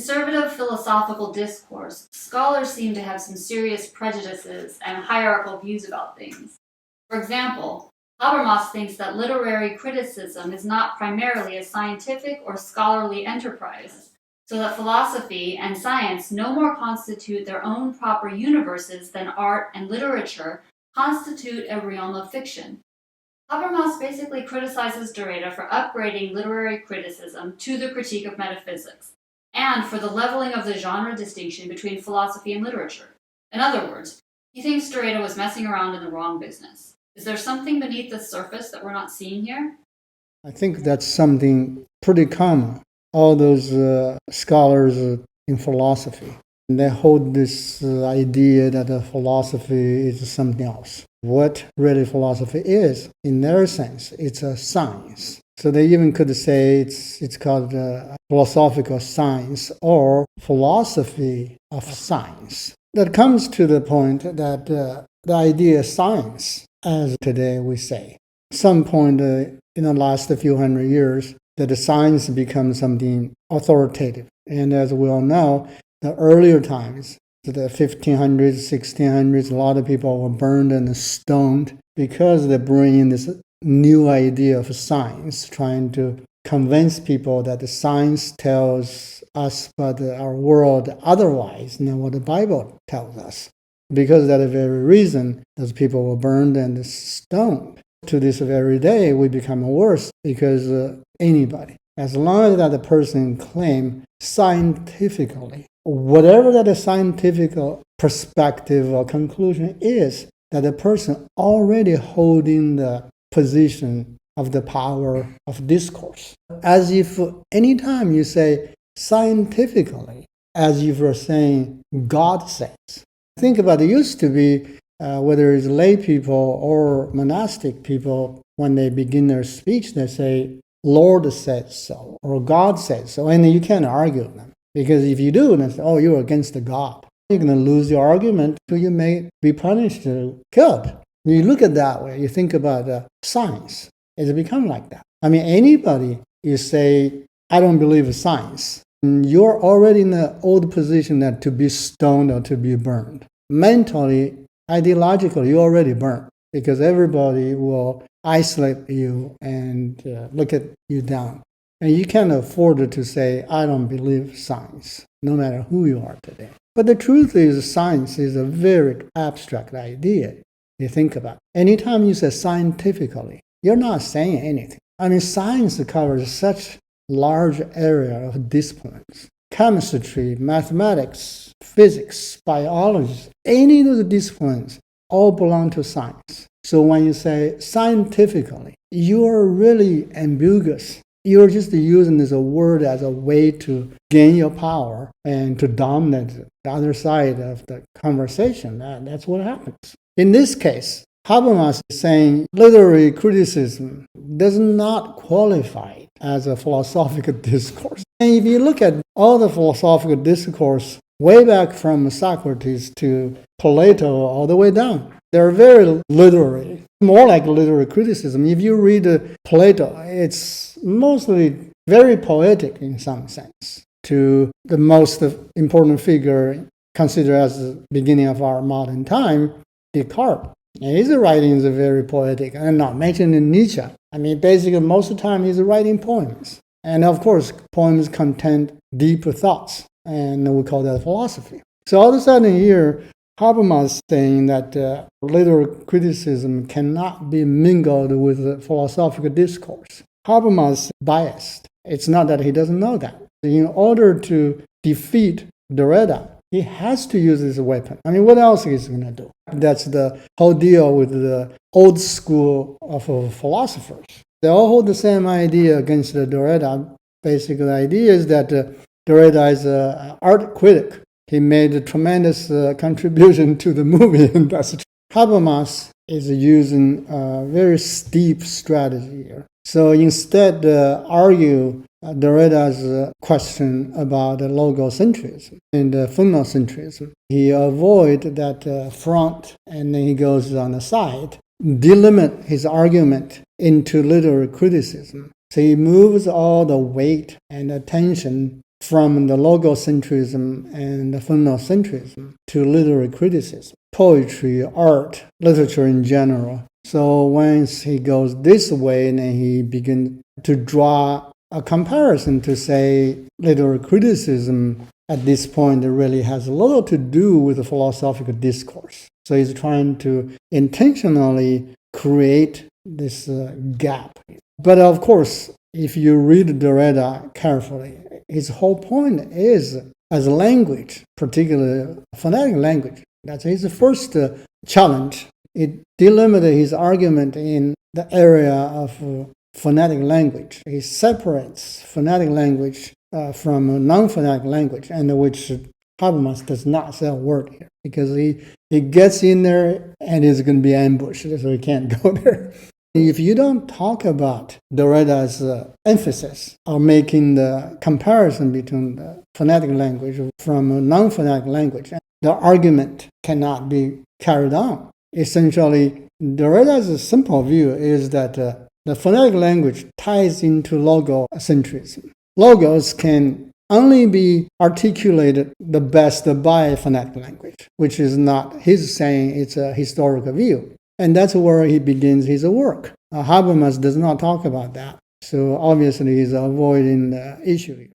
conservative philosophical discourse, scholars seem to have some serious prejudices and hierarchical views about things. For example, Habermas thinks that literary criticism is not primarily a scientific or scholarly enterprise, so that philosophy and science no more constitute their own proper universes than art and literature constitute a realm of fiction. Habermas basically criticizes Derrida for upgrading literary criticism to the critique of metaphysics, and for the leveling of the genre distinction between philosophy and literature. In other words, he thinks Derrida was messing around in the wrong business. Is there something beneath the surface that we're not seeing here? I think that's something pretty common. All those scholars in philosophy, they hold this idea that philosophy is something else. What really philosophy is, in their sense, it's a science. So they even could say it's called philosophical science or philosophy of science. That comes to the point that the idea of science, as today we say, some point in the last few hundred years, that the science becomes something authoritative. And as we all know, the earlier times, the 1500s, 1600s, a lot of people were burned and stoned because they bring in this new idea of science, trying to convince people that the science tells us about our world otherwise than what the Bible tells us. Because of that very reason, those people were burned and stoned. To this very day, we become worse because anybody, as long as that the person claim scientifically, whatever that a scientific perspective or conclusion is, that the person already holding the position of the power of discourse. As if anytime you say scientifically, as if you're saying God says. Think about it, used to be whether it's lay people or monastic people, when they begin their speech, they say, Lord said so, or God said so, and you can't argue with them. Because if you do, then say, oh, you're against the God. You're going to lose your argument, so you may be punished or killed. When you look at it that way, you think about science. It's become like that. I mean, anybody, you say, I don't believe in science, you're already in the old position that to be stoned or to be burned. Mentally, ideologically, you're already burned because everybody will isolate you and look at you down. And you can't afford to say, I don't believe science, no matter who you are today. But the truth is, science is a very abstract idea. You think about it. Anytime you say scientifically, you're not saying anything. I mean, science covers such large area of disciplines. Chemistry, mathematics, physics, biology, any of those disciplines all belong to science. So when you say scientifically, you're really ambiguous. You're just using this word as a way to gain your power and to dominate the other side of the conversation. That's what happens. In this case, Habermas is saying literary criticism does not qualify as a philosophical discourse. And if you look at all the philosophical discourse way back from Socrates to Plato all the way down, they're very literary, more like literary criticism. If you read Plato, it's mostly very poetic in some sense. To the most important figure considered as the beginning of our modern time, Descartes. And his writings are very poetic, and not mentioning Nietzsche. I mean, basically, most of the time he's writing poems. And of course, poems contain deeper thoughts, and we call that philosophy. So all of a sudden here, Habermas saying that literary criticism cannot be mingled with philosophical discourse. Habermas biased. It's not that he doesn't know that. In order to defeat Derrida, he has to use this weapon. I mean, what else is he going to do? That's the whole deal with the old school of philosophers. They all hold the same idea against the Derrida. Basically, the idea is that Derrida is an art critic. He made a tremendous contribution to the movie industry. Habermas is using a very steep strategy here. So instead, argue Derrida's question about logocentrism and phonocentrism. He avoids that front, and then he goes on the side, delimit his argument into literary criticism. So he moves all the weight and attention from the logocentrism and the phonocentrism to literary criticism, poetry, art, literature in general. So once he goes this way, then he begins to draw a comparison to say literary criticism at this point really has a little to do with the philosophical discourse. So he's trying to intentionally create this gap. But of course, if you read Derrida carefully, his whole point is as a language, particularly phonetic language. That's his first challenge. It delimited his argument in the area of phonetic language. He separates phonetic language from non-phonetic language, and which Habermas does not say a word here, because he gets in there and is going to be ambushed, so he can't go there. If you don't talk about Derrida's emphasis or making the comparison between the phonetic language from a non-phonetic language, the argument cannot be carried on. Essentially, Derrida's simple view is that the phonetic language ties into logocentrism. Logos can only be articulated the best by phonetic language, which is not his saying, it's a historical view. And that's where he begins his work. Habermas does not talk about that. So obviously he's avoiding the issue.